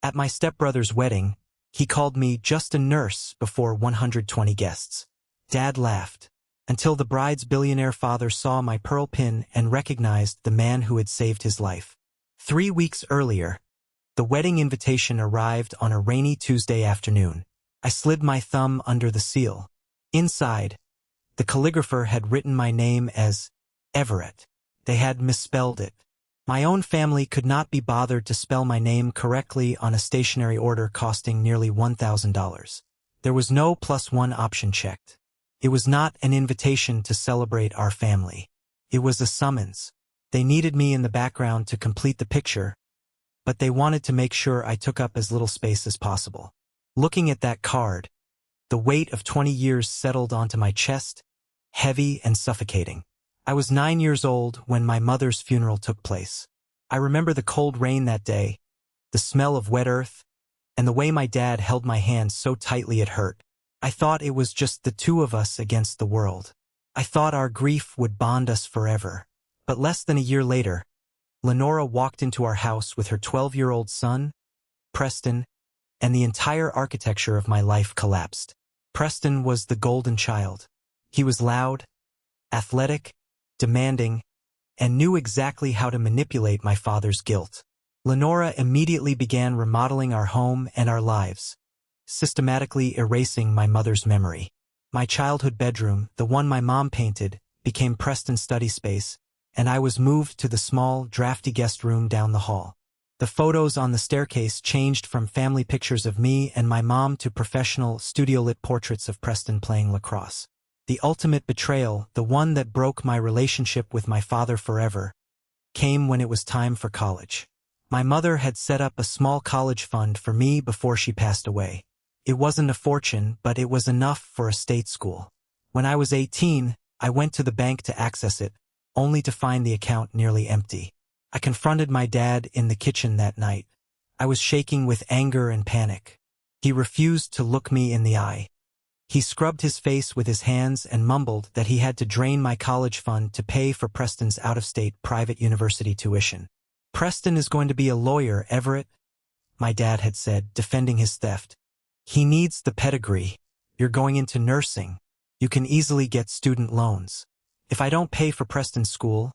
At my stepbrother's wedding, he called me just a nurse before 120 guests. Dad laughed, until the bride's billionaire father saw my pearl pin and recognized the man who had saved his life. 3 weeks earlier, the wedding invitation arrived on a rainy Tuesday afternoon. I slid my thumb under the seal. Inside, the calligrapher had written my name as Everett. They had misspelled it. My own family could not be bothered to spell my name correctly on a stationery order costing nearly $1,000. There was no +1 option checked. It was not an invitation to celebrate our family. It was a summons. They needed me in the background to complete the picture, but they wanted to make sure I took up as little space as possible. Looking at that card, the weight of 20 years settled onto my chest, heavy and suffocating. I was 9 years old when my mother's funeral took place. I remember the cold rain that day, the smell of wet earth, and the way my dad held my hand so tightly it hurt. I thought it was just the two of us against the world. I thought our grief would bond us forever. But less than a year later, Lenora walked into our house with her 12-year-old son, Preston, and the entire architecture of my life collapsed. Preston was the golden child. He was loud, athletic, demanding, and knew exactly how to manipulate my father's guilt. Lenora immediately began remodeling our home and our lives, systematically erasing my mother's memory. My childhood bedroom, the one my mom painted, became Preston's study space, and I was moved to the small, drafty guest room down the hall. The photos on the staircase changed from family pictures of me and my mom to professional, studio-lit portraits of Preston playing lacrosse. The ultimate betrayal, the one that broke my relationship with my father forever, came when it was time for college. My mother had set up a small college fund for me before she passed away. It wasn't a fortune, but it was enough for a state school. When I was 18, I went to the bank to access it, only to find the account nearly empty. I confronted my dad in the kitchen that night. I was shaking with anger and panic. He refused to look me in the eye. He scrubbed his face with his hands and mumbled that he had to drain my college fund to pay for Preston's out-of-state private university tuition. "Preston is going to be a lawyer, Everett," my dad had said, defending his theft. "He needs the pedigree. You're going into nursing. You can easily get student loans. If I don't pay for Preston's school,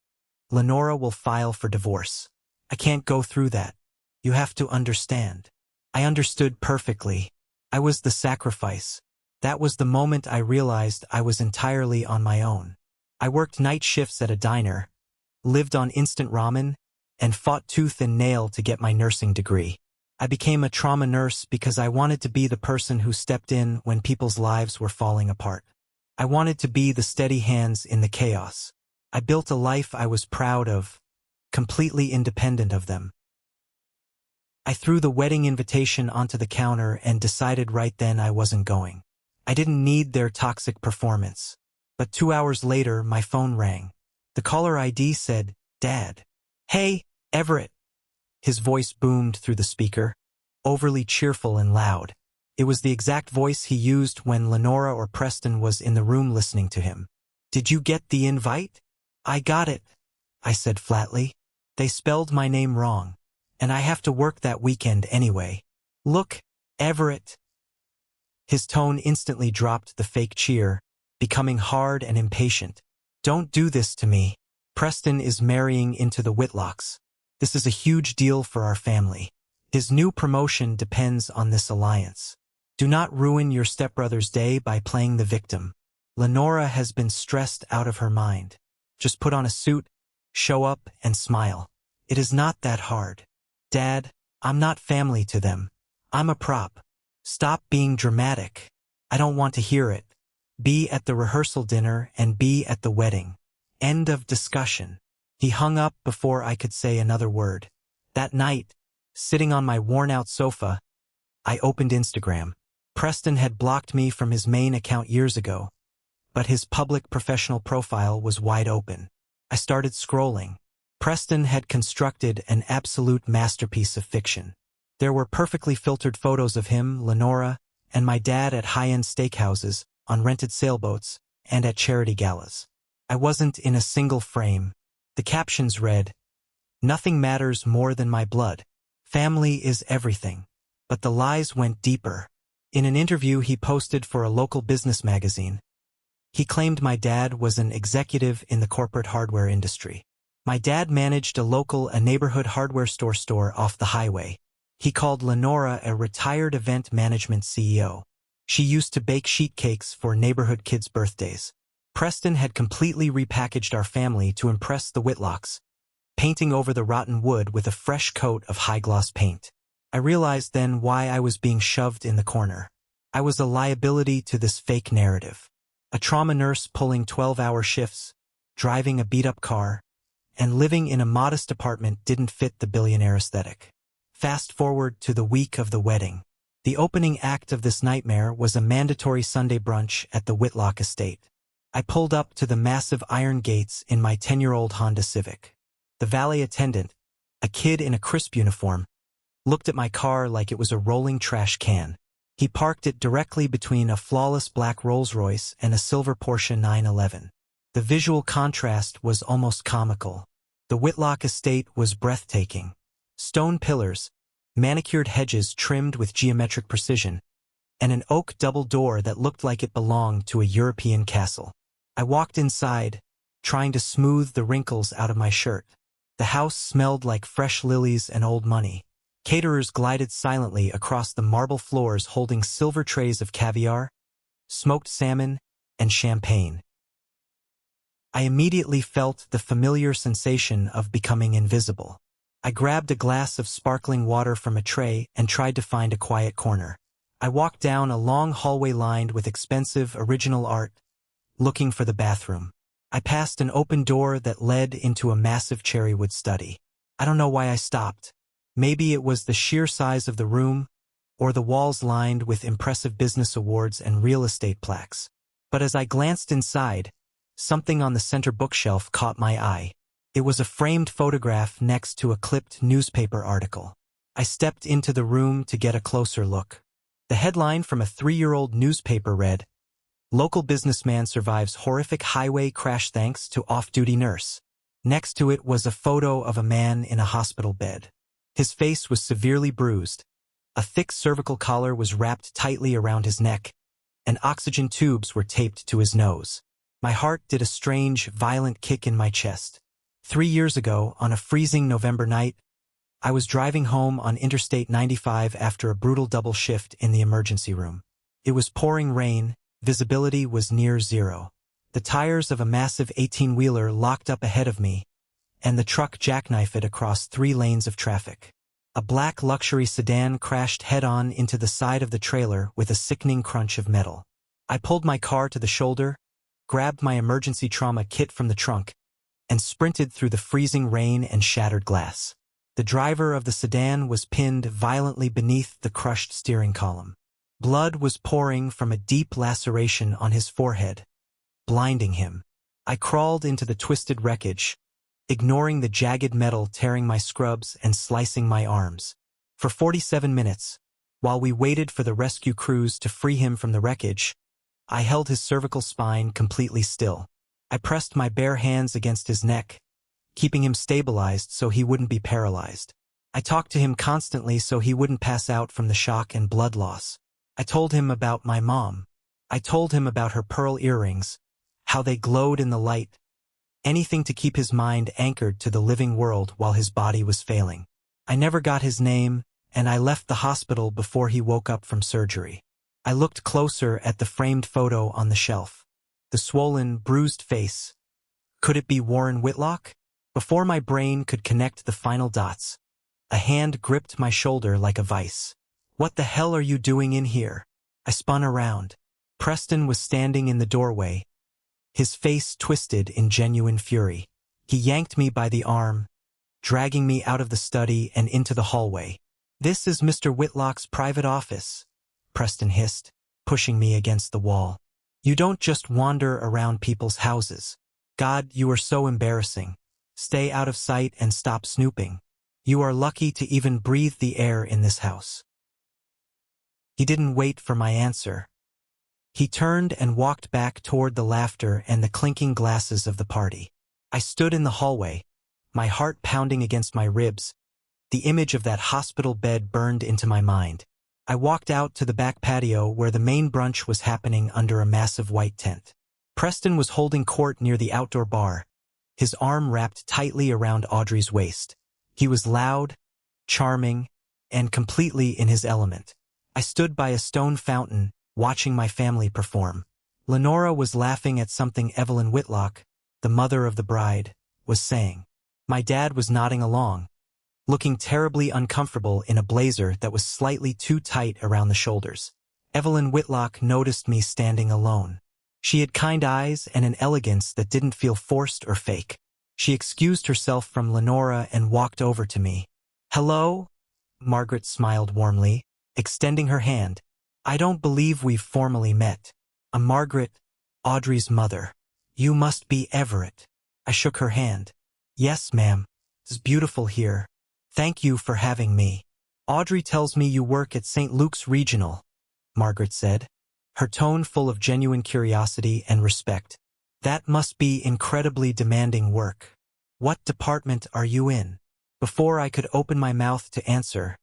Lenora will file for divorce. I can't go through that. You have to understand." I understood perfectly. I was the sacrifice. That was the moment I realized I was entirely on my own. I worked night shifts at a diner, lived on instant ramen, and fought tooth and nail to get my nursing degree. I became a trauma nurse because I wanted to be the person who stepped in when people's lives were falling apart. I wanted to be the steady hands in the chaos. I built a life I was proud of, completely independent of them. I threw the wedding invitation onto the counter and decided right then I wasn't going. I didn't need their toxic performance. But 2 hours later, my phone rang. The caller ID said, "Dad." "Hey, Everett." His voice boomed through the speaker, overly cheerful and loud. It was the exact voice he used when Lenora or Preston was in the room listening to him. "Did you get the invite?" "I got it," I said flatly. "They spelled my name wrong, and I have to work that weekend anyway. Look, Everett." His tone instantly dropped the fake cheer, becoming hard and impatient. "Don't do this to me. Preston is marrying into the Whitlocks. This is a huge deal for our family. His new promotion depends on this alliance. Do not ruin your stepbrother's day by playing the victim. Lenora has been stressed out of her mind. Just put on a suit, show up, and smile. It is not that hard. Dad, I'm not family to them. I'm a prop. Stop being dramatic. I don't want to hear it. Be at the rehearsal dinner and be at the wedding. End of discussion." He hung up before I could say another word. That night, sitting on my worn-out sofa, I opened Instagram. Preston had blocked me from his main account years ago, but his public professional profile was wide open. I started scrolling. Preston had constructed an absolute masterpiece of fiction. There were perfectly filtered photos of him, Lenora, and my dad at high-end steakhouses, on rented sailboats, and at charity galas. I wasn't in a single frame. The captions read, "Nothing matters more than my blood. Family is everything." But the lies went deeper. In an interview he posted for a local business magazine, he claimed my dad was an executive in the corporate hardware industry. My dad managed a neighborhood hardware store off the highway. He called Lenora a retired event management CEO. She used to bake sheet cakes for neighborhood kids' birthdays. Preston had completely repackaged our family to impress the Whitlocks, painting over the rotten wood with a fresh coat of high-gloss paint. I realized then why I was being shoved in the corner. I was a liability to this fake narrative. A trauma nurse pulling 12-hour shifts, driving a beat-up car, and living in a modest apartment didn't fit the billionaire aesthetic. Fast forward to the week of the wedding. The opening act of this nightmare was a mandatory Sunday brunch at the Whitlock estate. I pulled up to the massive iron gates in my 10-year-old Honda Civic. The valet attendant, a kid in a crisp uniform, looked at my car like it was a rolling trash can. He parked it directly between a flawless black Rolls-Royce and a silver Porsche 911. The visual contrast was almost comical. The Whitlock estate was breathtaking. Stone pillars, manicured hedges trimmed with geometric precision, and an oak double door that looked like it belonged to a European castle. I walked inside, trying to smooth the wrinkles out of my shirt. The house smelled like fresh lilies and old money. Caterers glided silently across the marble floors holding silver trays of caviar, smoked salmon, and champagne. I immediately felt the familiar sensation of becoming invisible. I grabbed a glass of sparkling water from a tray and tried to find a quiet corner. I walked down a long hallway lined with expensive original art, looking for the bathroom. I passed an open door that led into a massive cherrywood study. I don't know why I stopped. Maybe it was the sheer size of the room, or the walls lined with impressive business awards and real estate plaques. But as I glanced inside, something on the center bookshelf caught my eye. It was a framed photograph next to a clipped newspaper article. I stepped into the room to get a closer look. The headline from a 3-year-old newspaper read, "Local businessman survives horrific highway crash thanks to off-duty nurse." Next to it was a photo of a man in a hospital bed. His face was severely bruised. A thick cervical collar was wrapped tightly around his neck, and oxygen tubes were taped to his nose. My heart did a strange, violent kick in my chest. 3 years ago, on a freezing November night, I was driving home on Interstate 95 after a brutal double shift in the emergency room. It was pouring rain, visibility was near zero. The tires of a massive 18-wheeler locked up ahead of me, and the truck jackknifed across 3 lanes of traffic. A black luxury sedan crashed head-on into the side of the trailer with a sickening crunch of metal. I pulled my car to the shoulder, grabbed my emergency trauma kit from the trunk, and sprinted through the freezing rain and shattered glass. The driver of the sedan was pinned violently beneath the crushed steering column. Blood was pouring from a deep laceration on his forehead, blinding him. I crawled into the twisted wreckage, ignoring the jagged metal tearing my scrubs and slicing my arms. For 47 minutes, while we waited for the rescue crews to free him from the wreckage, I held his cervical spine completely still. I pressed my bare hands against his neck, keeping him stabilized so he wouldn't be paralyzed. I talked to him constantly so he wouldn't pass out from the shock and blood loss. I told him about my mom. I told him about her pearl earrings, how they glowed in the light, anything to keep his mind anchored to the living world while his body was failing. I never got his name, and I left the hospital before he woke up from surgery. I looked closer at the framed photo on the shelf. The swollen, bruised face. Could it be Warren Whitlock? Before my brain could connect the final dots, a hand gripped my shoulder like a vice. "What the hell are you doing in here?" I spun around. Preston was standing in the doorway, his face twisted in genuine fury. He yanked me by the arm, dragging me out of the study and into the hallway. "This is Mr. Whitlock's private office," Preston hissed, pushing me against the wall. "You don't just wander around people's houses. God, you are so embarrassing. Stay out of sight and stop snooping. You are lucky to even breathe the air in this house." He didn't wait for my answer. He turned and walked back toward the laughter and the clinking glasses of the party. I stood in the hallway, my heart pounding against my ribs. The image of that hospital bed burned into my mind. I walked out to the back patio where the main brunch was happening under a massive white tent. Preston was holding court near the outdoor bar, his arm wrapped tightly around Audrey's waist. He was loud, charming, and completely in his element. I stood by a stone fountain, watching my family perform. Lenora was laughing at something Evelyn Whitlock, the mother of the bride, was saying. My dad was nodding along, looking terribly uncomfortable in a blazer that was slightly too tight around the shoulders. Evelyn Whitlock noticed me standing alone. She had kind eyes and an elegance that didn't feel forced or fake. She excused herself from Lenora and walked over to me. "Hello?" Margaret smiled warmly, extending her hand. "I don't believe we've formally met. I'm Margaret, Audrey's mother. You must be Everett." I shook her hand. "Yes, ma'am. It's beautiful here. Thank you for having me." "Audrey tells me you work at St. Luke's Regional," Margaret said, her tone full of genuine curiosity and respect. "That must be incredibly demanding work. What department are you in?" Before I could open my mouth to answer,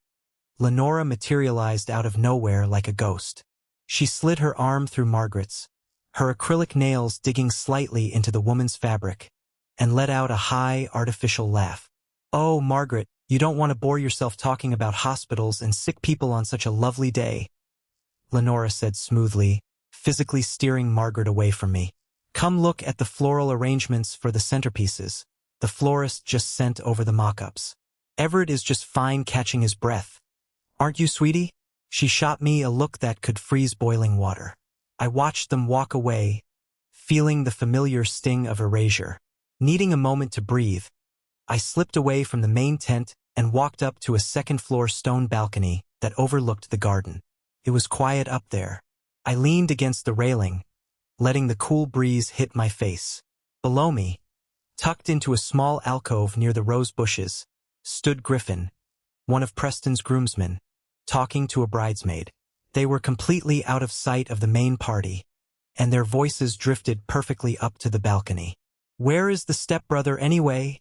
Lenora materialized out of nowhere like a ghost. She slid her arm through Margaret's, her acrylic nails digging slightly into the woman's fabric, and let out a high, artificial laugh. "Oh, Margaret, you don't want to bore yourself talking about hospitals and sick people on such a lovely day," Lenora said smoothly, physically steering Margaret away from me. "Come look at the floral arrangements for the centerpieces. The florist just sent over the mock-ups. Everett is just fine catching his breath. Aren't you, sweetie?" She shot me a look that could freeze boiling water. I watched them walk away, feeling the familiar sting of erasure. Needing a moment to breathe, I slipped away from the main tent and walked up to a second-floor stone balcony that overlooked the garden. It was quiet up there. I leaned against the railing, letting the cool breeze hit my face. Below me, tucked into a small alcove near the rose bushes, stood Griffin, one of Preston's groomsmen, talking to a bridesmaid. They were completely out of sight of the main party, and their voices drifted perfectly up to the balcony. "Where is the stepbrother anyway?"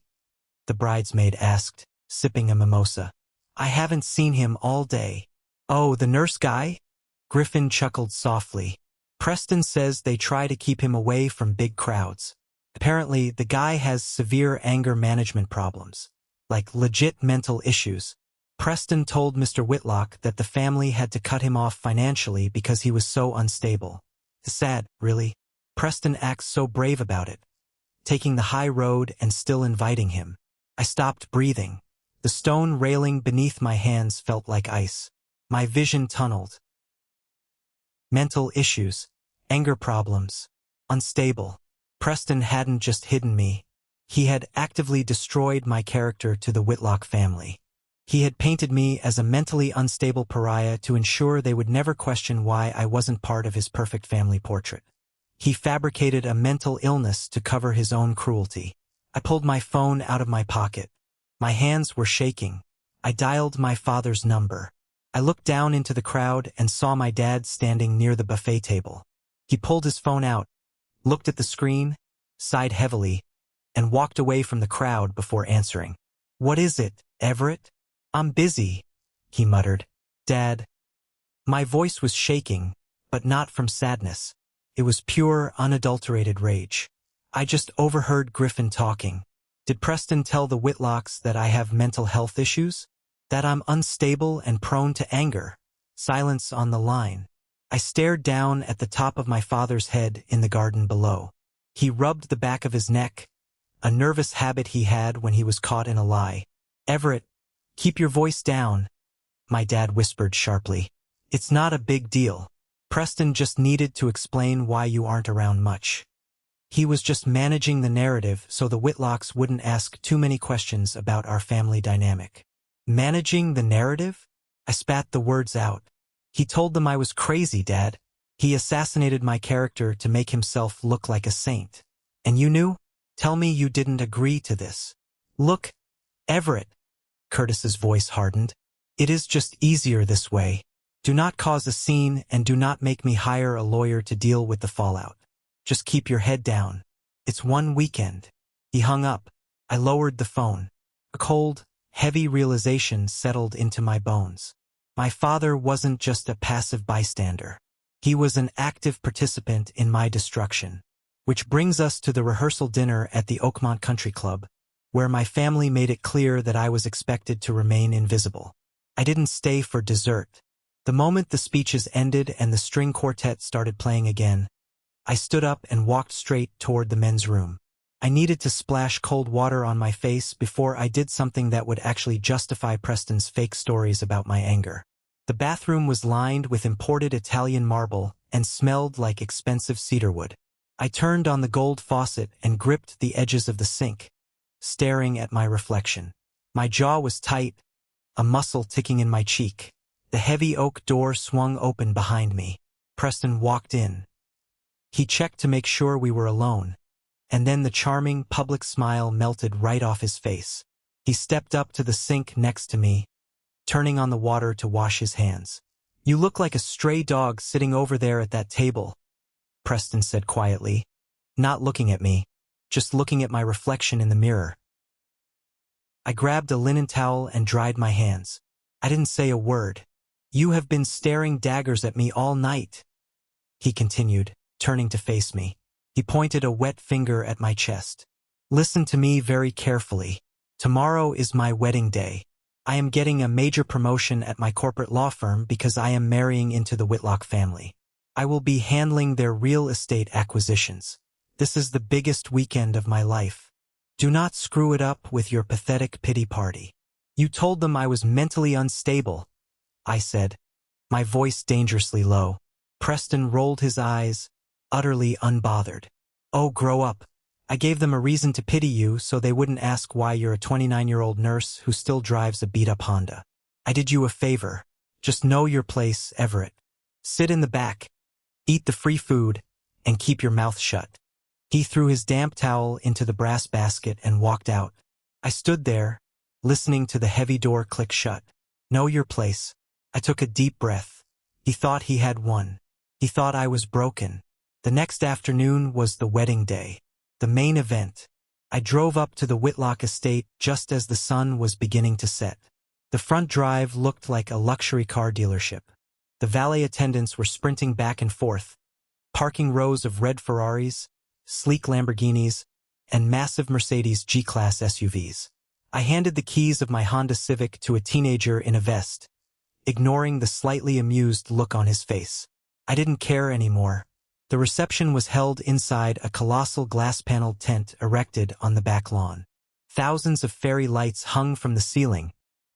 the bridesmaid asked, sipping a mimosa. "I haven't seen him all day." "Oh, the nurse guy?" Griffin chuckled softly. "Preston says they try to keep him away from big crowds. Apparently, the guy has severe anger management problems, like legit mental issues. Preston told Mr. Whitlock that the family had to cut him off financially because he was so unstable. Sad, really. Preston acts so brave about it, taking the high road and still inviting him." I stopped breathing. The stone railing beneath my hands felt like ice. My vision tunneled. Mental issues, anger problems, unstable. Preston hadn't just hidden me. He had actively destroyed my character to the Whitlock family. He had painted me as a mentally unstable pariah to ensure they would never question why I wasn't part of his perfect family portrait. He fabricated a mental illness to cover his own cruelty. I pulled my phone out of my pocket. My hands were shaking. I dialed my father's number. I looked down into the crowd and saw my dad standing near the buffet table. He pulled his phone out, looked at the screen, sighed heavily, and walked away from the crowd before answering. "What is it, Everett?" "I'm busy," he muttered. "Dad." My voice was shaking, but not from sadness. It was pure, unadulterated rage. "I just overheard Griffin talking. Did Preston tell the Whitlocks that I have mental health issues? That I'm unstable and prone to anger?" Silence on the line. I stared down at the top of my father's head in the garden below. He rubbed the back of his neck, a nervous habit he had when he was caught in a lie. "Everett, keep your voice down," my dad whispered sharply. "It's not a big deal. Preston just needed to explain why you aren't around much. He was just managing the narrative so the Whitlocks wouldn't ask too many questions about our family dynamic." "Managing the narrative?" I spat the words out. "He told them I was crazy, Dad. He assassinated my character to make himself look like a saint. And you knew? Tell me you didn't agree to this." "Look, Everett," Curtis's voice hardened. "It is just easier this way. Do not cause a scene and do not make me hire a lawyer to deal with the fallout. Just keep your head down. It's one weekend." He hung up. I lowered the phone. A cold, heavy realization settled into my bones. My father wasn't just a passive bystander. He was an active participant in my destruction. Which brings us to the rehearsal dinner at the Oakmont Country Club, where my family made it clear that I was expected to remain invisible. I didn't stay for dessert. The moment the speeches ended and the string quartet started playing again, I stood up and walked straight toward the men's room. I needed to splash cold water on my face before I did something that would actually justify Preston's fake stories about my anger. The bathroom was lined with imported Italian marble and smelled like expensive cedarwood. I turned on the gold faucet and gripped the edges of the sink, staring at my reflection. My jaw was tight, a muscle ticking in my cheek. The heavy oak door swung open behind me. Preston walked in. He checked to make sure we were alone, and then the charming public smile melted right off his face. He stepped up to the sink next to me, turning on the water to wash his hands. "You look like a stray dog sitting over there at that table," Preston said quietly, not looking at me, just looking at my reflection in the mirror. I grabbed a linen towel and dried my hands. I didn't say a word. "You have been staring daggers at me all night," he continued, turning to face me. He pointed a wet finger at my chest. "Listen to me very carefully. Tomorrow is my wedding day. I am getting a major promotion at my corporate law firm because I am marrying into the Whitlock family. I will be handling their real estate acquisitions. This is the biggest weekend of my life. Do not screw it up with your pathetic pity party." "You told them I was mentally unstable," I said, my voice dangerously low. Preston rolled his eyes, utterly unbothered. "Oh, grow up. I gave them a reason to pity you so they wouldn't ask why you're a 29-year-old nurse who still drives a beat-up Honda. I did you a favor. Just know your place, Everett. Sit in the back, eat the free food, and keep your mouth shut." He threw his damp towel into the brass basket and walked out. I stood there, listening to the heavy door click shut. Know your place. I took a deep breath. He thought he had won. He thought I was broken. The next afternoon was the wedding day, the main event. I drove up to the Whitlock estate just as the sun was beginning to set. The front drive looked like a luxury car dealership. The valet attendants were sprinting back and forth, parking rows of red Ferraris, sleek Lamborghinis, and massive Mercedes G-Class SUVs. I handed the keys of my Honda Civic to a teenager in a vest, ignoring the slightly amused look on his face. I didn't care anymore. The reception was held inside a colossal glass-paneled tent erected on the back lawn. Thousands of fairy lights hung from the ceiling,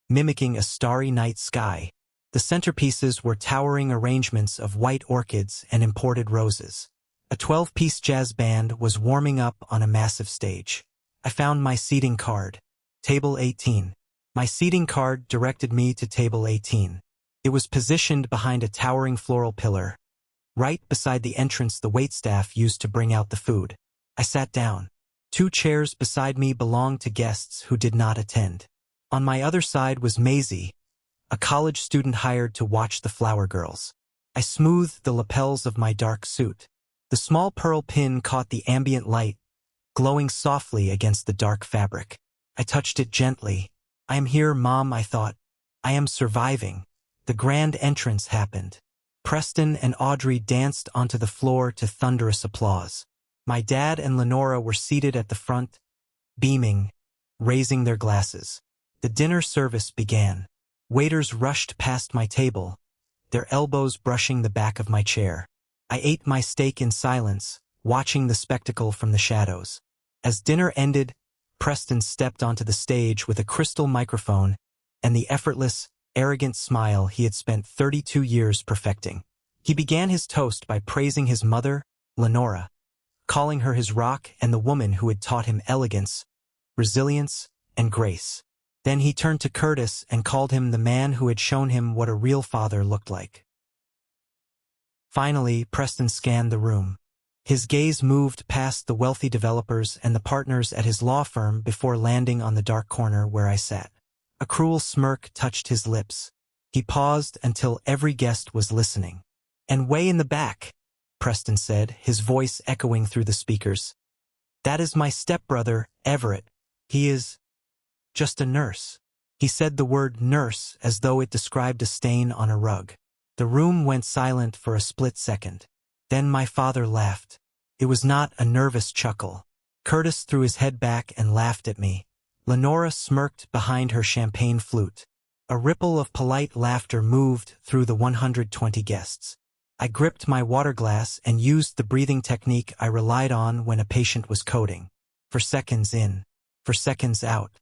mimicking a starry night sky. The centerpieces were towering arrangements of white orchids and imported roses. A 12-piece jazz band was warming up on a massive stage. I found my seating card. Table 18. My seating card directed me to table 18. It was positioned behind a towering floral pillar, right beside the entrance the waitstaff used to bring out the food. I sat down. 2 chairs beside me belonged to guests who did not attend. On my other side was Maisie, a college student hired to watch the flower girls. I smoothed the lapels of my dark suit. The small pearl pin caught the ambient light, glowing softly against the dark fabric. I touched it gently. "I am here, Mom," I thought. "I am surviving." The grand entrance happened. Preston and Audrey danced onto the floor to thunderous applause. My dad and Lenora were seated at the front, beaming, raising their glasses. The dinner service began. Waiters rushed past my table, their elbows brushing the back of my chair. I ate my steak in silence, watching the spectacle from the shadows. As dinner ended, Preston stepped onto the stage with a crystal microphone and the effortless, arrogant smile he had spent 32 years perfecting. He began his toast by praising his mother, Lenora, calling her his rock and the woman who had taught him elegance, resilience, and grace. Then he turned to Curtis and called him the man who had shown him what a real father looked like. Finally, Preston scanned the room. His gaze moved past the wealthy developers and the partners at his law firm before landing on the dark corner where I sat. A cruel smirk touched his lips. He paused until every guest was listening. "And way in the back," Preston said, his voice echoing through the speakers. "That is my stepbrother, Everett. He is just a nurse. He said the word nurse as though it described a stain on a rug. The room went silent for a split second. Then my father laughed. It was not a nervous chuckle. Curtis threw his head back and laughed at me. Lenora smirked behind her champagne flute. A ripple of polite laughter moved through the 120 guests. I gripped my water glass and used the breathing technique I relied on when a patient was coding. For seconds in, for seconds out.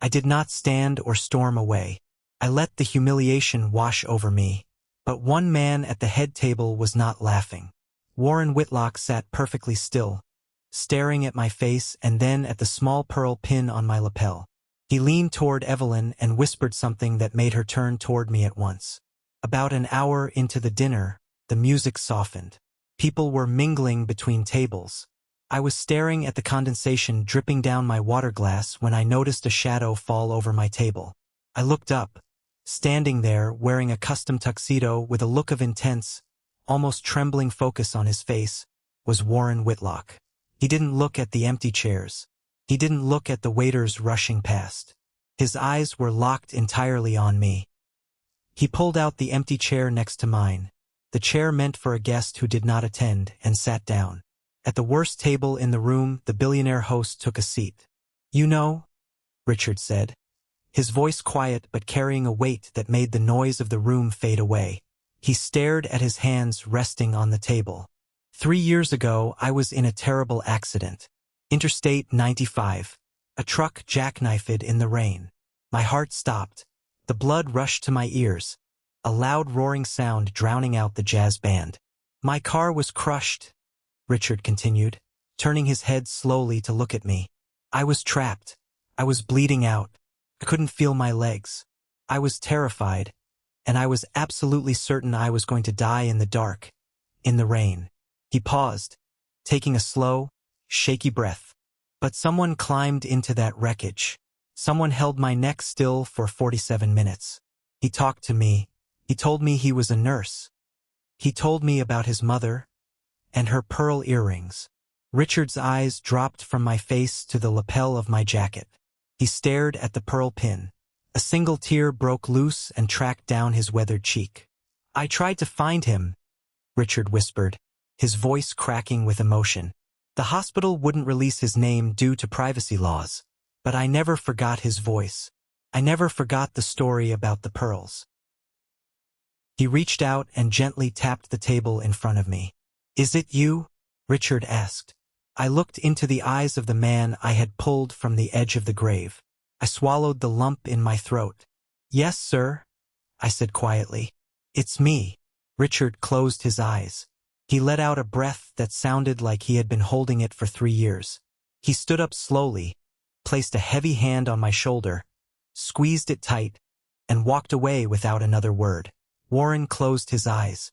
I did not stand or storm away. I let the humiliation wash over me. But one man at the head table was not laughing. Warren Whitlock sat perfectly still, staring at my face and then at the small pearl pin on my lapel. He leaned toward Evelyn and whispered something that made her turn toward me at once. About an hour into the dinner, the music softened. People were mingling between tables. I was staring at the condensation dripping down my water glass when I noticed a shadow fall over my table. I looked up. Standing there, wearing a custom tuxedo with a look of intense, almost trembling focus on his face, was Warren Whitlock. He didn't look at the empty chairs. He didn't look at the waiters rushing past. His eyes were locked entirely on me. He pulled out the empty chair next to mine, the chair meant for a guest who did not attend, and sat down. At the worst table in the room, the billionaire host took a seat. "You know," Richard said, his voice quiet but carrying a weight that made the noise of the room fade away. He stared at his hands resting on the table. 3 years ago, I was in a terrible accident. Interstate 95. A truck jackknifed in the rain. My heart stopped. The blood rushed to my ears, a loud roaring sound drowning out the jazz band. My car was crushed, Richard continued, turning his head slowly to look at me. I was trapped. I was bleeding out. I couldn't feel my legs. I was terrified, and I was absolutely certain I was going to die in the dark, in the rain. He paused, taking a slow, shaky breath. But someone climbed into that wreckage. Someone held my neck still for 47 minutes. He talked to me. He told me he was a nurse. He told me about his mother and her pearl earrings. Richard's eyes dropped from my face to the lapel of my jacket. He stared at the pearl pin. A single tear broke loose and tracked down his weathered cheek. "I tried to find him," Richard whispered, his voice cracking with emotion. "The hospital wouldn't release his name due to privacy laws. But I never forgot his voice. I never forgot the story about the pearls." He reached out and gently tapped the table in front of me. "Is it you?" Richard asked. I looked into the eyes of the man I had pulled from the edge of the grave. I swallowed the lump in my throat. "Yes, sir," I said quietly. "It's me." Richard closed his eyes. He let out a breath that sounded like he had been holding it for 3 years. He stood up slowly, placed a heavy hand on my shoulder, squeezed it tight, and walked away without another word. Warren closed his eyes.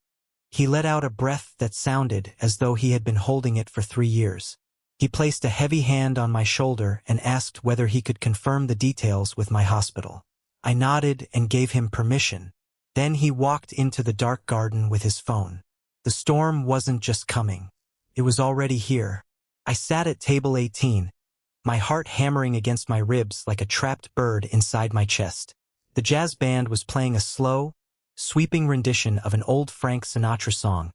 He let out a breath that sounded as though he had been holding it for 3 years. He placed a heavy hand on my shoulder and asked whether he could confirm the details with my hospital. I nodded and gave him permission. Then he walked into the dark garden with his phone. The storm wasn't just coming. It was already here. I sat at table 18, my heart hammering against my ribs like a trapped bird inside my chest. The jazz band was playing a slow, sweeping rendition of an old Frank Sinatra song,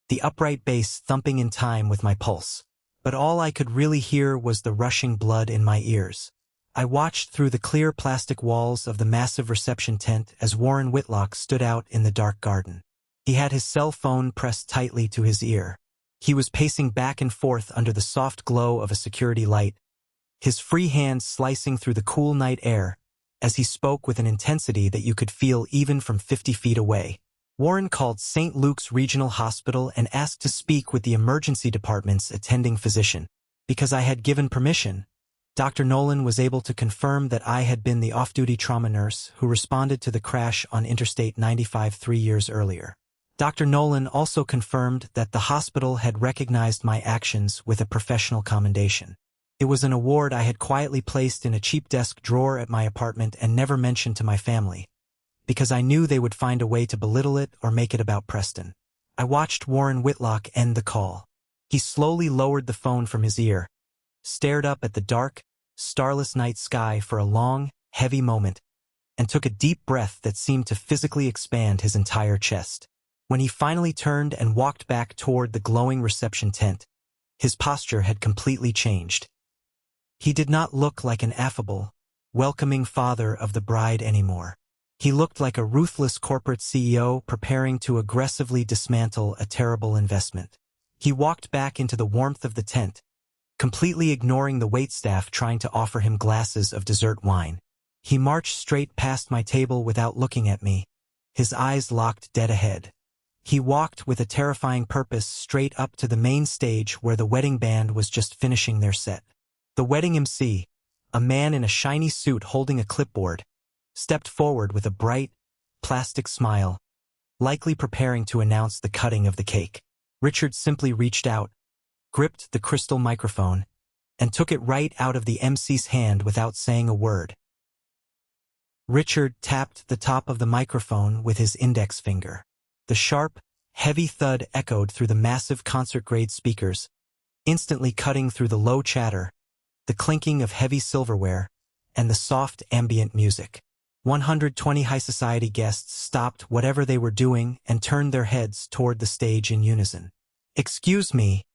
the upright bass thumping in time with my pulse. But all I could really hear was the rushing blood in my ears. I watched through the clear plastic walls of the massive reception tent as Warren Whitlock stood out in the dark garden. He had his cell phone pressed tightly to his ear. He was pacing back and forth under the soft glow of a security light, his free hand slicing through the cool night air, as he spoke with an intensity that you could feel even from 50 feet away. Warren called St. Luke's Regional Hospital and asked to speak with the emergency department's attending physician. Because I had given permission, Dr. Nolan was able to confirm that I had been the off-duty trauma nurse who responded to the crash on Interstate 95 3 years earlier. Dr. Nolan also confirmed that the hospital had recognized my actions with a professional commendation. It was an award I had quietly placed in a cheap desk drawer at my apartment and never mentioned to my family, because I knew they would find a way to belittle it or make it about Preston. I watched Warren Whitlock end the call. He slowly lowered the phone from his ear, stared up at the dark, starless night sky for a long, heavy moment, and took a deep breath that seemed to physically expand his entire chest. When he finally turned and walked back toward the glowing reception tent, his posture had completely changed. He did not look like an affable, welcoming father of the bride anymore. He looked like a ruthless corporate CEO preparing to aggressively dismantle a terrible investment. He walked back into the warmth of the tent, completely ignoring the waitstaff trying to offer him glasses of dessert wine. He marched straight past my table without looking at me, his eyes locked dead ahead. He walked with a terrifying purpose straight up to the main stage where the wedding band was just finishing their set. The wedding MC, a man in a shiny suit holding a clipboard, stepped forward with a bright, plastic smile, likely preparing to announce the cutting of the cake. Richard simply reached out, gripped the crystal microphone, and took it right out of the MC's hand without saying a word. Richard tapped the top of the microphone with his index finger. The sharp, heavy thud echoed through the massive concert-grade speakers, instantly cutting through the low chatter, the clinking of heavy silverware, and the soft ambient music. 120 high society guests stopped whatever they were doing and turned their heads toward the stage in unison. "Excuse me,"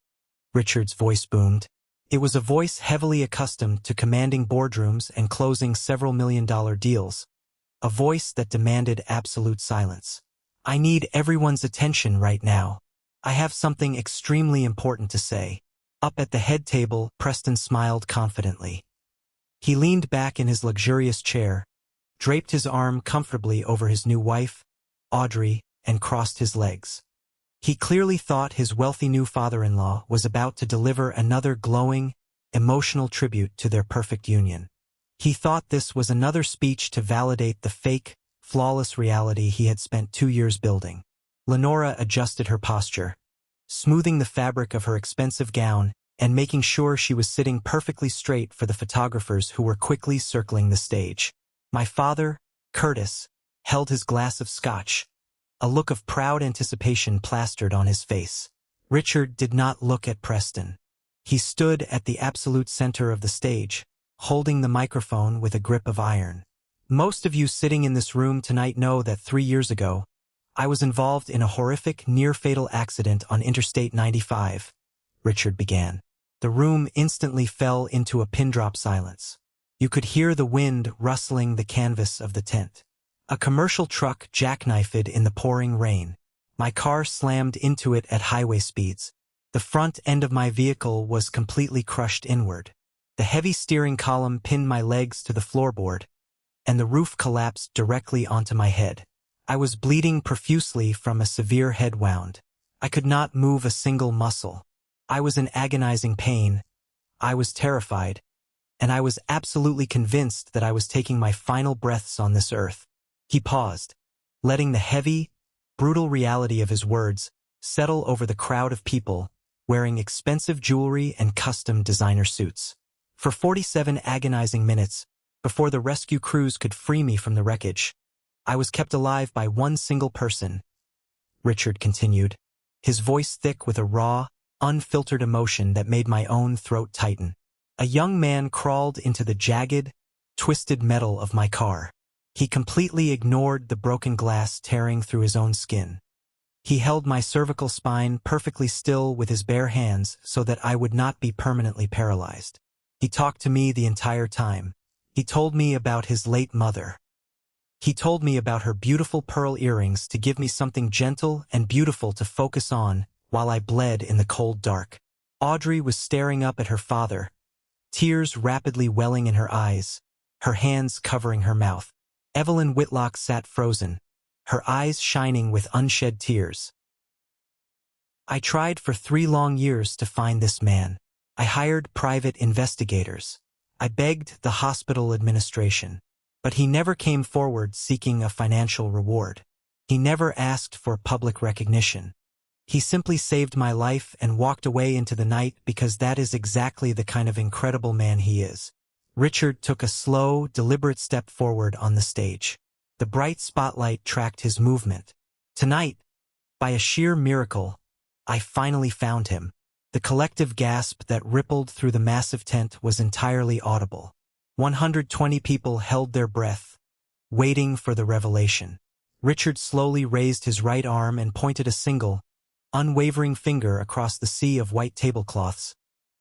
Richard's voice boomed. It was a voice heavily accustomed to commanding boardrooms and closing several million-dollar deals, a voice that demanded absolute silence. "I need everyone's attention right now. I have something extremely important to say." Up at the head table, Preston smiled confidently. He leaned back in his luxurious chair, draped his arm comfortably over his new wife, Audrey, and crossed his legs. He clearly thought his wealthy new father-in-law was about to deliver another glowing, emotional tribute to their perfect union. He thought this was another speech to validate the fake, flawless reality he had spent 2 years building. Lenora adjusted her posture, smoothing the fabric of her expensive gown and making sure she was sitting perfectly straight for the photographers who were quickly circling the stage. My father, Curtis, held his glass of scotch, a look of proud anticipation plastered on his face. Richard did not look at Preston. He stood at the absolute center of the stage, holding the microphone with a grip of iron. "Most of you sitting in this room tonight know that 3 years ago, I was involved in a horrific near-fatal accident on Interstate 95, Richard began. The room instantly fell into a pin-drop silence. You could hear the wind rustling the canvas of the tent. A commercial truck jackknifed in the pouring rain. My car slammed into it at highway speeds. The front end of my vehicle was completely crushed inward. The heavy steering column pinned my legs to the floorboard, and the roof collapsed directly onto my head. I was bleeding profusely from a severe head wound. I could not move a single muscle. I was in agonizing pain. I was terrified, and I was absolutely convinced that I was taking my final breaths on this earth." He paused, letting the heavy, brutal reality of his words settle over the crowd of people wearing expensive jewelry and custom designer suits. For 47 agonizing minutes, before the rescue crews could free me from the wreckage, I was kept alive by one single person, Richard continued, his voice thick with a raw, unfiltered emotion that made my own throat tighten. A young man crawled into the jagged, twisted metal of my car. He completely ignored the broken glass tearing through his own skin. He held my cervical spine perfectly still with his bare hands so that I would not be permanently paralyzed. He talked to me the entire time. He told me about his late mother. He told me about her beautiful pearl earrings to give me something gentle and beautiful to focus on while I bled in the cold dark. Audrey was staring up at her father, tears rapidly welling in her eyes, her hands covering her mouth. Evelyn Whitlock sat frozen, her eyes shining with unshed tears. I tried for 3 long years to find this man. I hired private investigators. I begged the hospital administration. But he never came forward seeking a financial reward. He never asked for public recognition. He simply saved my life and walked away into the night because that is exactly the kind of incredible man he is. Richard took a slow, deliberate step forward on the stage. The bright spotlight tracked his movement. Tonight, by a sheer miracle, I finally found him. The collective gasp that rippled through the massive tent was entirely audible. 120 people held their breath, waiting for the revelation. Richard slowly raised his right arm and pointed a single, unwavering finger across the sea of white tablecloths,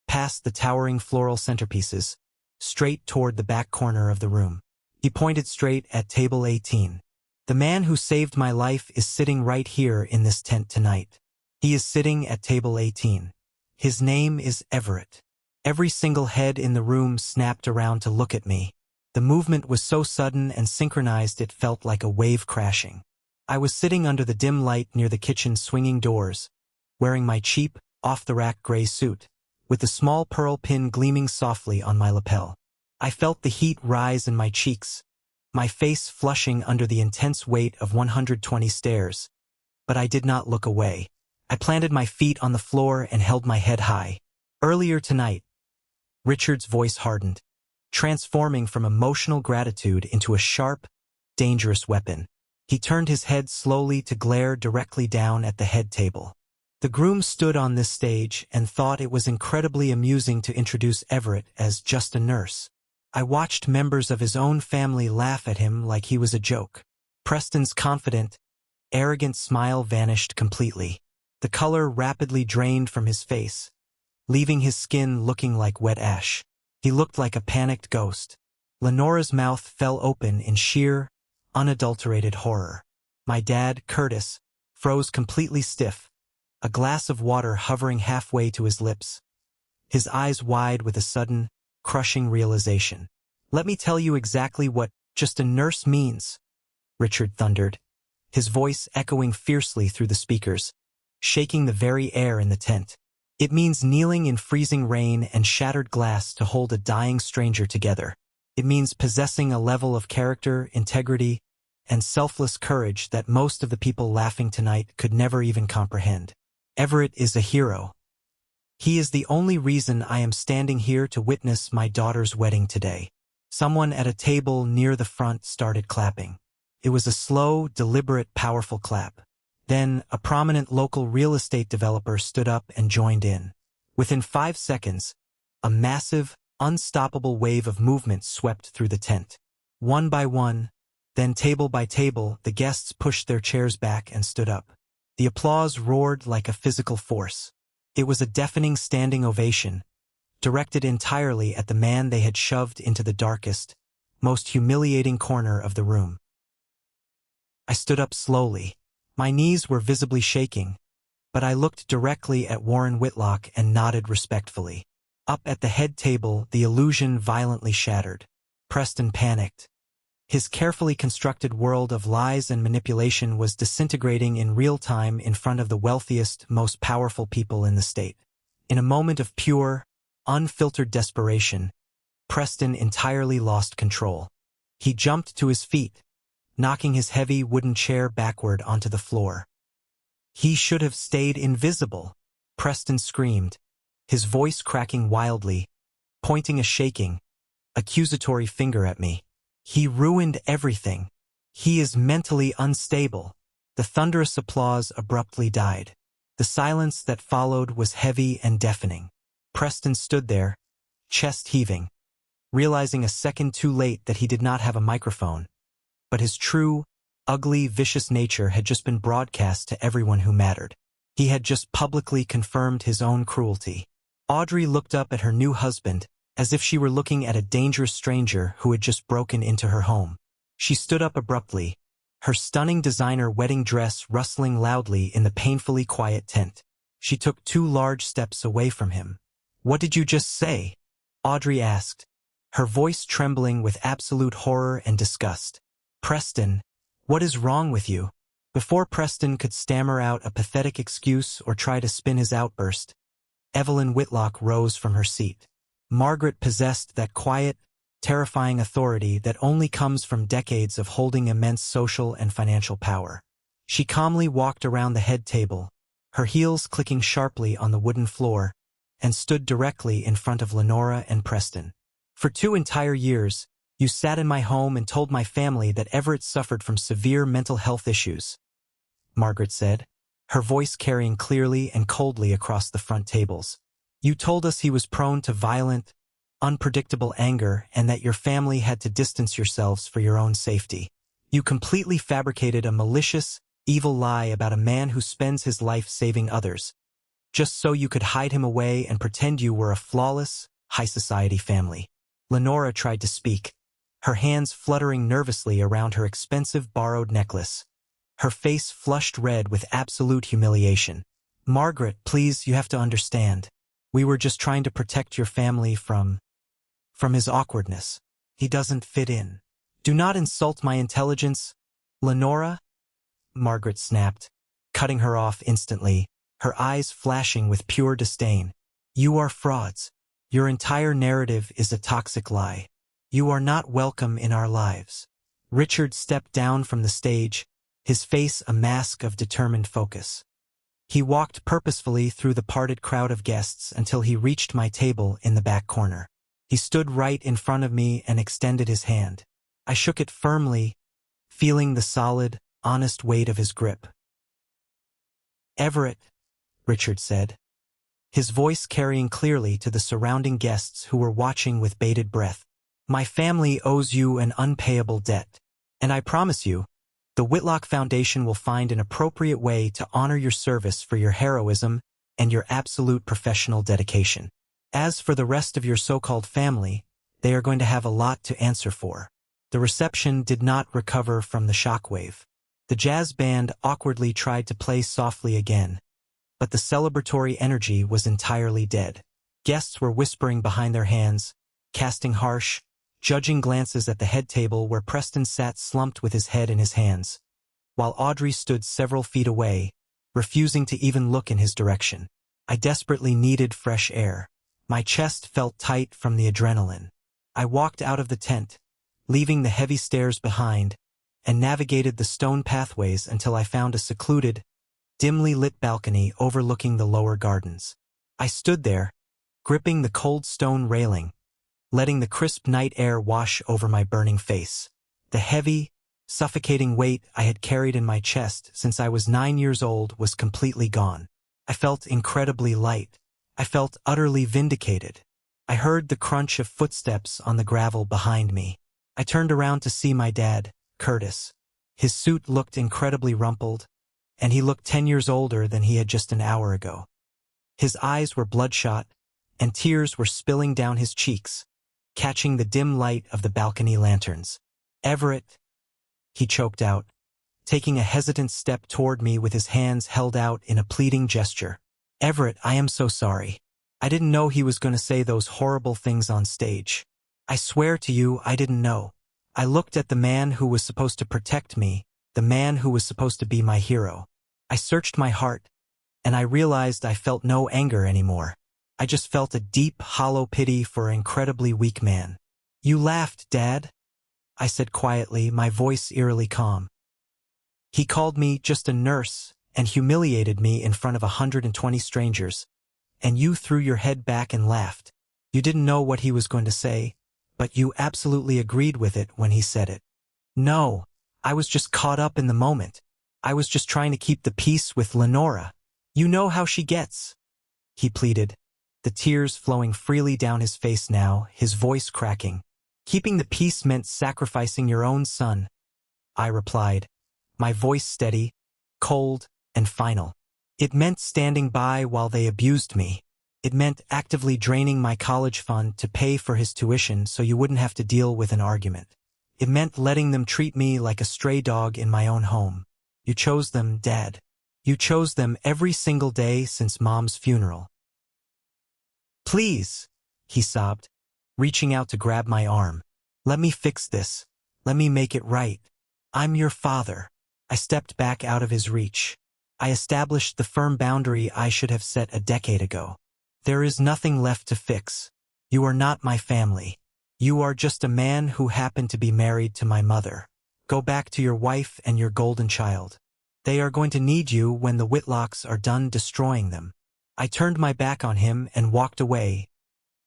past the towering floral centerpieces, straight toward the back corner of the room. He pointed straight at table 18. The man who saved my life is sitting right here in this tent tonight. He is sitting at table 18. His name is Everett. Every single head in the room snapped around to look at me. The movement was so sudden and synchronized it felt like a wave crashing. I was sitting under the dim light near the kitchen's swinging doors, wearing my cheap, off-the-rack gray suit, with the small pearl pin gleaming softly on my lapel. I felt the heat rise in my cheeks, my face flushing under the intense weight of 120 stares. But I did not look away. I planted my feet on the floor and held my head high. Earlier tonight, Richard's voice hardened, transforming from emotional gratitude into a sharp, dangerous weapon. He turned his head slowly to glare directly down at the head table. The groom stood on this stage and thought it was incredibly amusing to introduce Everett as just a nurse. I watched members of his own family laugh at him like he was a joke. Preston's confident, arrogant smile vanished completely. The color rapidly drained from his face, leaving his skin looking like wet ash. He looked like a panicked ghost. Lenora's mouth fell open in sheer, unadulterated horror. My dad, Curtis, froze completely stiff, a glass of water hovering halfway to his lips, his eyes wide with a sudden, crushing realization. "Let me tell you exactly what just a nurse means," Richard thundered, his voice echoing fiercely through the speakers, shaking the very air in the tent. "It means kneeling in freezing rain and shattered glass to hold a dying stranger together. It means possessing a level of character, integrity, and selfless courage that most of the people laughing tonight could never even comprehend. Everett is a hero. He is the only reason I am standing here to witness my daughter's wedding today." Someone at a table near the front started clapping. It was a slow, deliberate, powerful clap. Then, a prominent local real estate developer stood up and joined in. Within 5 seconds, a massive, unstoppable wave of movement swept through the tent. One by one, then table by table, the guests pushed their chairs back and stood up. The applause roared like a physical force. It was a deafening standing ovation, directed entirely at the man they had shoved into the darkest, most humiliating corner of the room. I stood up slowly. My knees were visibly shaking, but I looked directly at Warren Whitlock and nodded respectfully. Up at the head table, the illusion violently shattered. Preston panicked. His carefully constructed world of lies and manipulation was disintegrating in real time in front of the wealthiest, most powerful people in the state. In a moment of pure, unfiltered desperation, Preston entirely lost control. He jumped to his feet, knocking his heavy wooden chair backward onto the floor. "He should have stayed invisible," Preston screamed, his voice cracking wildly, pointing a shaking, accusatory finger at me. "He ruined everything. He is mentally unstable." The thunderous applause abruptly died. The silence that followed was heavy and deafening. Preston stood there, chest heaving, realizing a second too late that he did not have a microphone. But his true, ugly, vicious nature had just been broadcast to everyone who mattered. He had just publicly confirmed his own cruelty. Audrey looked up at her new husband, as if she were looking at a dangerous stranger who had just broken into her home. She stood up abruptly, her stunning designer wedding dress rustling loudly in the painfully quiet tent. She took 2 large steps away from him. "What did you just say?" Audrey asked, her voice trembling with absolute horror and disgust. "Preston, what is wrong with you?" Before Preston could stammer out a pathetic excuse or try to spin his outburst, Evelyn Whitlock rose from her seat. Margaret possessed that quiet, terrifying authority that only comes from decades of holding immense social and financial power. She calmly walked around the head table, her heels clicking sharply on the wooden floor, and stood directly in front of Lenora and Preston. "For 2 entire years, you sat in my home and told my family that Everett suffered from severe mental health issues," Margaret said, her voice carrying clearly and coldly across the front tables. "You told us he was prone to violent, unpredictable anger and that your family had to distance yourselves for your own safety. You completely fabricated a malicious, evil lie about a man who spends his life saving others, just so you could hide him away and pretend you were a flawless, high-society family. Lenora tried to speak, her hands fluttering nervously around her expensive borrowed necklace. Her face flushed red with absolute humiliation. Margaret, please, you have to understand. We were just trying to protect your family from his awkwardness. He doesn't fit in. Do not insult my intelligence, Lenora, Margaret snapped, cutting her off instantly, her eyes flashing with pure disdain. You are frauds. Your entire narrative is a toxic lie. You are not welcome in our lives. Richard stepped down from the stage, his face a mask of determined focus. He walked purposefully through the parted crowd of guests until he reached my table in the back corner. He stood right in front of me and extended his hand. I shook it firmly, feeling the solid, honest weight of his grip. Everett, Richard said, his voice carrying clearly to the surrounding guests who were watching with bated breath. My family owes you an unpayable debt, and I promise you, the Whitlock Foundation will find an appropriate way to honor your service for your heroism and your absolute professional dedication. As for the rest of your so-called family, they are going to have a lot to answer for. The reception did not recover from the shockwave. The jazz band awkwardly tried to play softly again, but the celebratory energy was entirely dead. Guests were whispering behind their hands, casting harsh, judging glances at the head table where Preston sat slumped with his head in his hands, while Audrey stood several feet away, refusing to even look in his direction. I desperately needed fresh air. My chest felt tight from the adrenaline. I walked out of the tent, leaving the heavy stairs behind, and navigated the stone pathways until I found a secluded, dimly lit balcony overlooking the lower gardens. I stood there, gripping the cold stone railing, letting the crisp night air wash over my burning face. The heavy, suffocating weight I had carried in my chest since I was 9 years old was completely gone. I felt incredibly light. I felt utterly vindicated. I heard the crunch of footsteps on the gravel behind me. I turned around to see my dad, Curtis. His suit looked incredibly rumpled, and he looked 10 years older than he had just an hour ago. His eyes were bloodshot, and tears were spilling down his cheeks, catching the dim light of the balcony lanterns. Everett, he choked out, taking a hesitant step toward me with his hands held out in a pleading gesture. Everett, I am so sorry. I didn't know he was going to say those horrible things on stage. I swear to you, I didn't know. I looked at the man who was supposed to protect me, the man who was supposed to be my hero. I searched my heart, and I realized I felt no anger anymore. I just felt a deep, hollow pity for an incredibly weak man. You laughed, Dad, I said quietly, my voice eerily calm. He called me just a nurse and humiliated me in front of 120 strangers, and you threw your head back and laughed. You didn't know what he was going to say, but you absolutely agreed with it when he said it. No, I was just caught up in the moment. I was just trying to keep the peace with Lenora. You know how she gets, he pleaded, the tears flowing freely down his face now, his voice cracking. Keeping the peace meant sacrificing your own son, I replied, my voice steady, cold, and final. It meant standing by while they abused me. It meant actively draining my college fund to pay for his tuition so you wouldn't have to deal with an argument. It meant letting them treat me like a stray dog in my own home. You chose them, Dad. You chose them every single day since Mom's funeral. Please, he sobbed, reaching out to grab my arm. Let me fix this. Let me make it right. I'm your father. I stepped back out of his reach. I established the firm boundary I should have set a decade ago. There is nothing left to fix. You are not my family. You are just a man who happened to be married to my mother. Go back to your wife and your golden child. They are going to need you when the Whitlocks are done destroying them. I turned my back on him and walked away,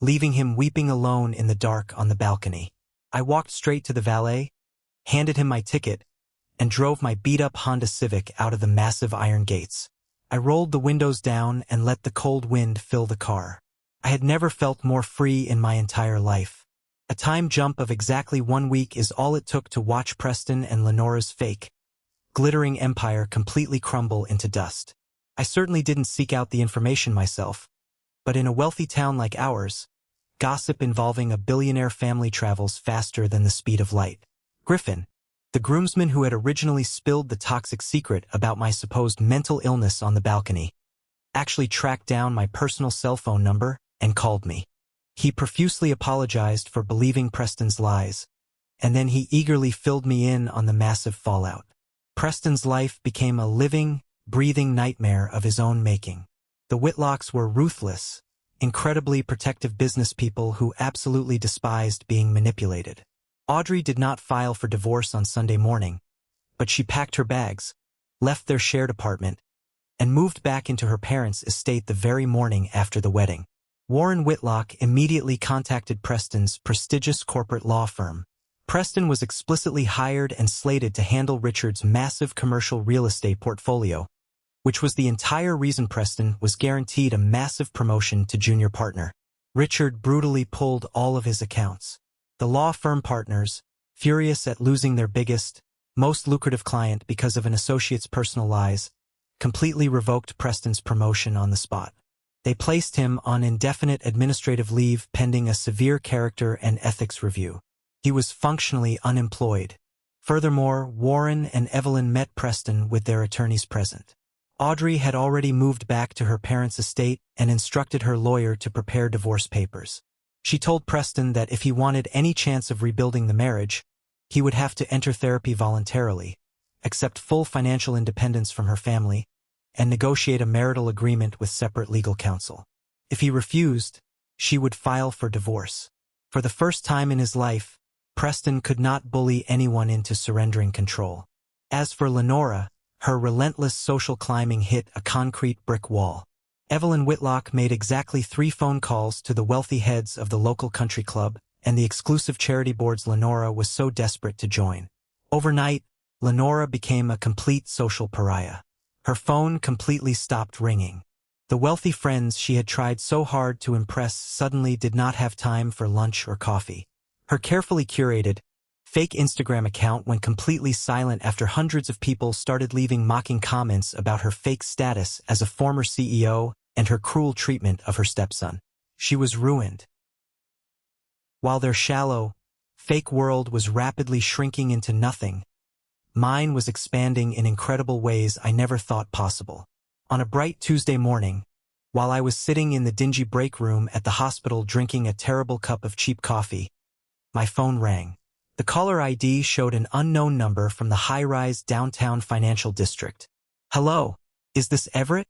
leaving him weeping alone in the dark on the balcony. I walked straight to the valet, handed him my ticket, and drove my beat-up Honda Civic out of the massive iron gates. I rolled the windows down and let the cold wind fill the car. I had never felt more free in my entire life. A time jump of exactly 1 week is all it took to watch Preston and Lenora's fake, glittering empire completely crumble into dust. I certainly didn't seek out the information myself, but in a wealthy town like ours, gossip involving a billionaire family travels faster than the speed of light. Griffin, the groomsman who had originally spilled the toxic secret about my supposed mental illness on the balcony, actually tracked down my personal cell phone number and called me. He profusely apologized for believing Preston's lies, and then he eagerly filled me in on the massive fallout. Preston's life became a living, breathing nightmare of his own making. The Whitlocks were ruthless, incredibly protective business people who absolutely despised being manipulated. Audrey did not file for divorce on Sunday morning, but she packed her bags, left their shared apartment, and moved back into her parents' estate the very morning after the wedding. Warren Whitlock immediately contacted Preston's prestigious corporate law firm. Preston was explicitly hired and slated to handle Richard's massive commercial real estate portfolio, which was the entire reason Preston was guaranteed a massive promotion to junior partner. Richard brutally pulled all of his accounts. The law firm partners, furious at losing their biggest, most lucrative client because of an associate's personal lies, completely revoked Preston's promotion on the spot. They placed him on indefinite administrative leave pending a severe character and ethics review. He was functionally unemployed. Furthermore, Warren and Evelyn met Preston with their attorneys present. Audrey had already moved back to her parents' estate and instructed her lawyer to prepare divorce papers. She told Preston that if he wanted any chance of rebuilding the marriage, he would have to enter therapy voluntarily, accept full financial independence from her family, and negotiate a marital agreement with separate legal counsel. If he refused, she would file for divorce. For the first time in his life, Preston could not bully anyone into surrendering control. As for Lenora, her relentless social climbing hit a concrete brick wall. Evelyn Whitlock made exactly 3 phone calls to the wealthy heads of the local country club and the exclusive charity boards Lenora was so desperate to join. Overnight, Lenora became a complete social pariah. Her phone completely stopped ringing. The wealthy friends she had tried so hard to impress suddenly did not have time for lunch or coffee. Her carefully curated, fake Instagram account went completely silent after hundreds of people started leaving mocking comments about her fake status as a former CEO and her cruel treatment of her stepson. She was ruined. While their shallow, fake world was rapidly shrinking into nothing, mine was expanding in incredible ways I never thought possible. On a bright Tuesday morning, while I was sitting in the dingy break room at the hospital drinking a terrible cup of cheap coffee, my phone rang. The caller ID showed an unknown number from the high-rise downtown financial district. "Hello, is this Everett?"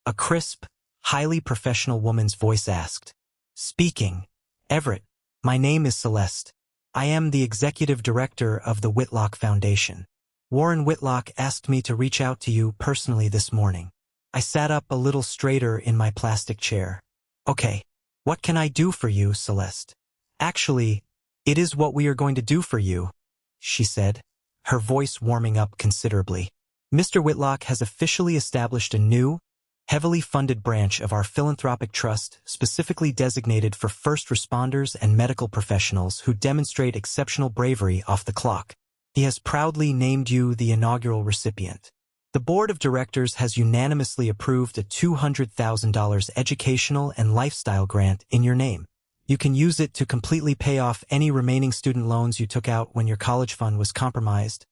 A crisp, highly professional woman's voice asked. "Speaking. Everett, my name is Celeste. I am the executive director of the Whitlock Foundation. Warren Whitlock asked me to reach out to you personally this morning." I sat up a little straighter in my plastic chair. "Okay, what can I do for you, Celeste?" "Actually, it is what we are going to do for you," she said, her voice warming up considerably. "Mr. Whitlock has officially established a new, heavily funded branch of our philanthropic trust specifically designated for first responders and medical professionals who demonstrate exceptional bravery off the clock. He has proudly named you the inaugural recipient. The board of directors has unanimously approved a $200,000 educational and lifestyle grant in your name. You can use it to completely pay off any remaining student loans you took out when your college fund was compromised,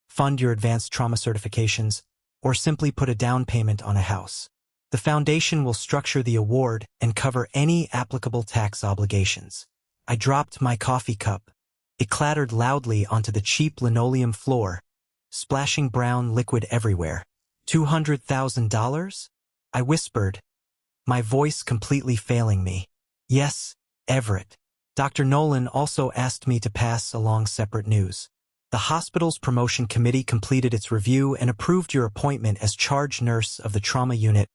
fund your advanced trauma certifications, or simply put a down payment on a house. The foundation will structure the award and cover any applicable tax obligations." I dropped my coffee cup. It clattered loudly onto the cheap linoleum floor, splashing brown liquid everywhere. $200,000? I whispered, my voice completely failing me. "Yes, Everett. Dr. Nolan also asked me to pass along separate news. The hospital's promotion committee completed its review and approved your appointment as charge nurse of the trauma unit,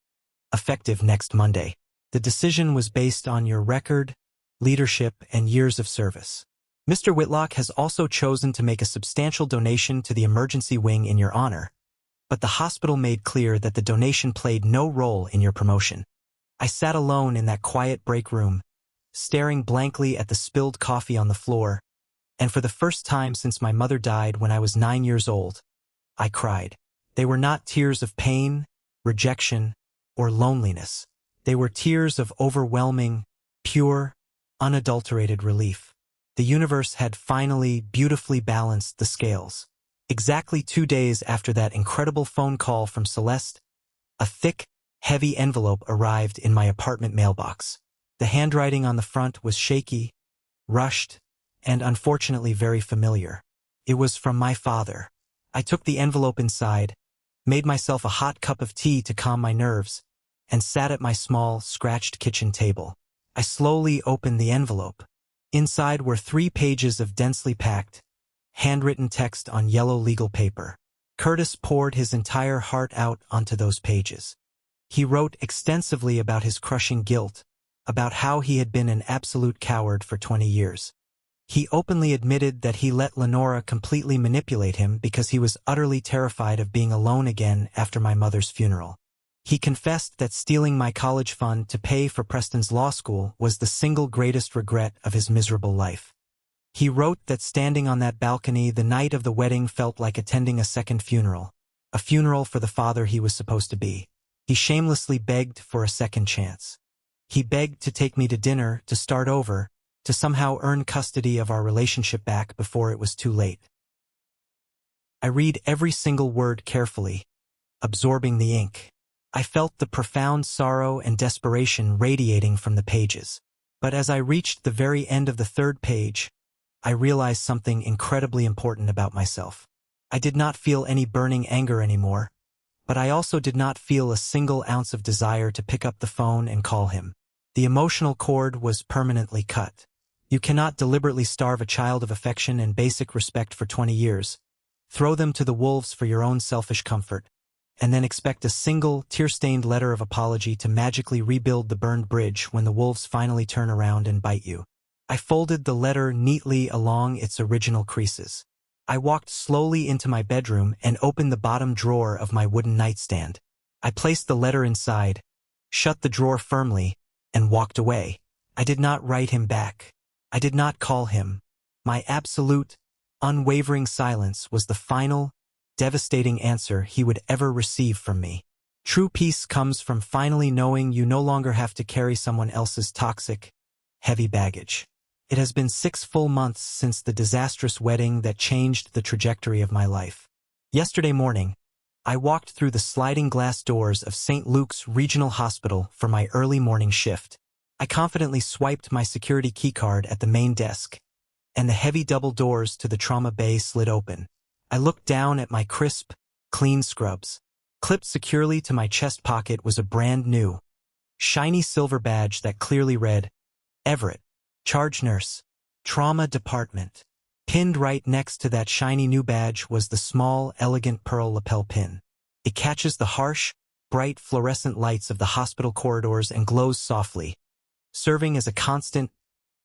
effective next Monday. The decision was based on your record, leadership, and years of service. Mr. Whitlock has also chosen to make a substantial donation to the emergency wing in your honor, but the hospital made clear that the donation played no role in your promotion." I sat alone in that quiet break room, staring blankly at the spilled coffee on the floor, and for the first time since my mother died when I was 9 years old, I cried. They were not tears of pain, rejection, or loneliness. They were tears of overwhelming, pure, unadulterated relief. The universe had finally beautifully balanced the scales. Exactly 2 days after that incredible phone call from Celeste, a thick, heavy envelope arrived in my apartment mailbox. The handwriting on the front was shaky, rushed, and unfortunately very familiar. It was from my father. I took the envelope inside, made myself a hot cup of tea to calm my nerves, and sat at my small, scratched kitchen table. I slowly opened the envelope. Inside were 3 pages of densely packed, handwritten text on yellow legal paper. Curtis poured his entire heart out onto those pages. He wrote extensively about his crushing guilt, about how he had been an absolute coward for 20 years. He openly admitted that he let Lenora completely manipulate him because he was utterly terrified of being alone again after my mother's funeral. He confessed that stealing my college fund to pay for Preston's law school was the single greatest regret of his miserable life. He wrote that standing on that balcony the night of the wedding felt like attending a second funeral, a funeral for the father he was supposed to be. He shamelessly begged for a second chance. He begged to take me to dinner, to start over, to somehow earn custody of our relationship back before it was too late. I read every single word carefully, absorbing the ink. I felt the profound sorrow and desperation radiating from the pages. But as I reached the very end of the 3rd page, I realized something incredibly important about myself. I did not feel any burning anger anymore, but I also did not feel a single ounce of desire to pick up the phone and call him. The emotional cord was permanently cut. You cannot deliberately starve a child of affection and basic respect for 20 years, throw them to the wolves for your own selfish comfort, and then expect a single, tear-stained letter of apology to magically rebuild the burned bridge when the wolves finally turn around and bite you. I folded the letter neatly along its original creases. I walked slowly into my bedroom and opened the bottom drawer of my wooden nightstand. I placed the letter inside, shut the drawer firmly, and walked away. I did not write him back. I did not call him. My absolute, unwavering silence was the final, devastating answer he would ever receive from me. True peace comes from finally knowing you no longer have to carry someone else's toxic, heavy baggage. It has been 6 full months since the disastrous wedding that changed the trajectory of my life. Yesterday morning, I walked through the sliding glass doors of St. Luke's Regional Hospital for my early morning shift. I confidently swiped my security keycard at the main desk, and the heavy double doors to the trauma bay slid open. I looked down at my crisp, clean scrubs. Clipped securely to my chest pocket was a brand new, shiny silver badge that clearly read, Everett, Charge Nurse, Trauma Department. Pinned right next to that shiny new badge was the small, elegant pearl lapel pin. It catches the harsh, bright fluorescent lights of the hospital corridors and glows softly, serving as a constant,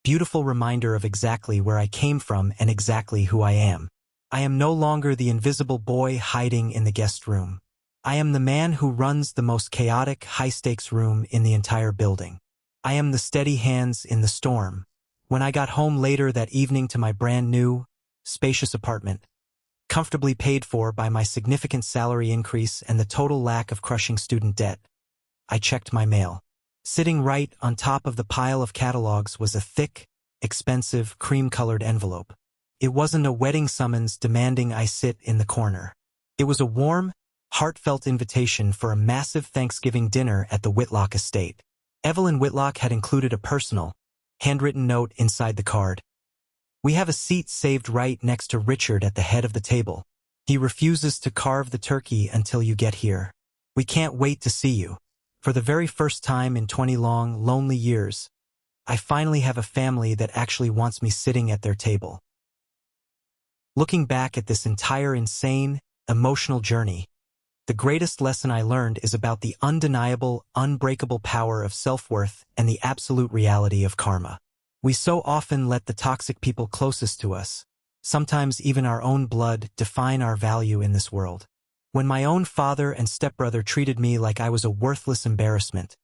beautiful reminder of exactly where I came from and exactly who I am. I am no longer the invisible boy hiding in the guest room. I am the man who runs the most chaotic, high-stakes room in the entire building. I am the steady hands in the storm. When I got home later that evening to my brand new, spacious apartment, comfortably paid for by my significant salary increase and the total lack of crushing student debt, I checked my mail. Sitting right on top of the pile of catalogs was a thick, expensive, cream-colored envelope. It wasn't a wedding summons demanding I sit in the corner. It was a warm, heartfelt invitation for a massive Thanksgiving dinner at the Whitlock estate. Evelyn Whitlock had included a personal, handwritten note inside the card. We have a seat saved right next to Richard at the head of the table. He refuses to carve the turkey until you get here. We can't wait to see you. For the very first time in 20 long, lonely years, I finally have a family that actually wants me sitting at their table. Looking back at this entire insane, emotional journey, the greatest lesson I learned is about the undeniable, unbreakable power of self-worth and the absolute reality of karma. We so often let the toxic people closest to us, sometimes even our own blood, define our value in this world. When my own father and stepbrother treated me like I was a worthless embarrassment,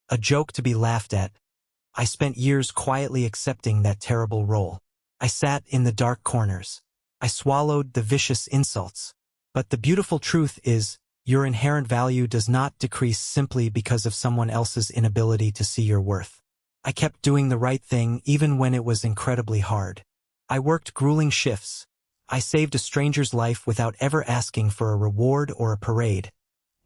a joke to be laughed at, I spent years quietly accepting that terrible role. I sat in the dark corners. I swallowed the vicious insults. But the beautiful truth is, your inherent value does not decrease simply because of someone else's inability to see your worth. I kept doing the right thing even when it was incredibly hard. I worked grueling shifts. I saved a stranger's life without ever asking for a reward or a parade.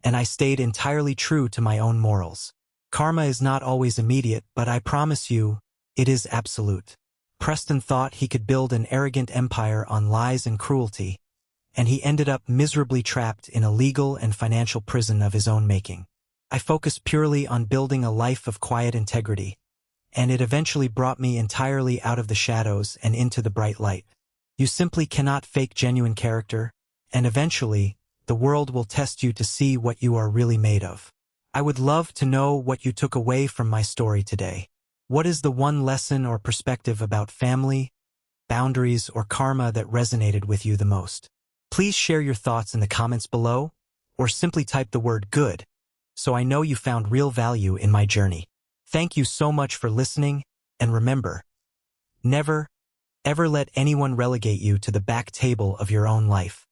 And I stayed entirely true to my own morals. Karma is not always immediate, but I promise you, it is absolute. Preston thought he could build an arrogant empire on lies and cruelty, and he ended up miserably trapped in a legal and financial prison of his own making. I focused purely on building a life of quiet integrity, and it eventually brought me entirely out of the shadows and into the bright light. You simply cannot fake genuine character, and eventually, the world will test you to see what you are really made of. I would love to know what you took away from my story today. What is the one lesson or perspective about family, boundaries, or karma that resonated with you the most? Please share your thoughts in the comments below, or simply type the word good, so I know you found real value in my journey. Thank you so much for listening, and remember, never, ever let anyone relegate you to the back table of your own life.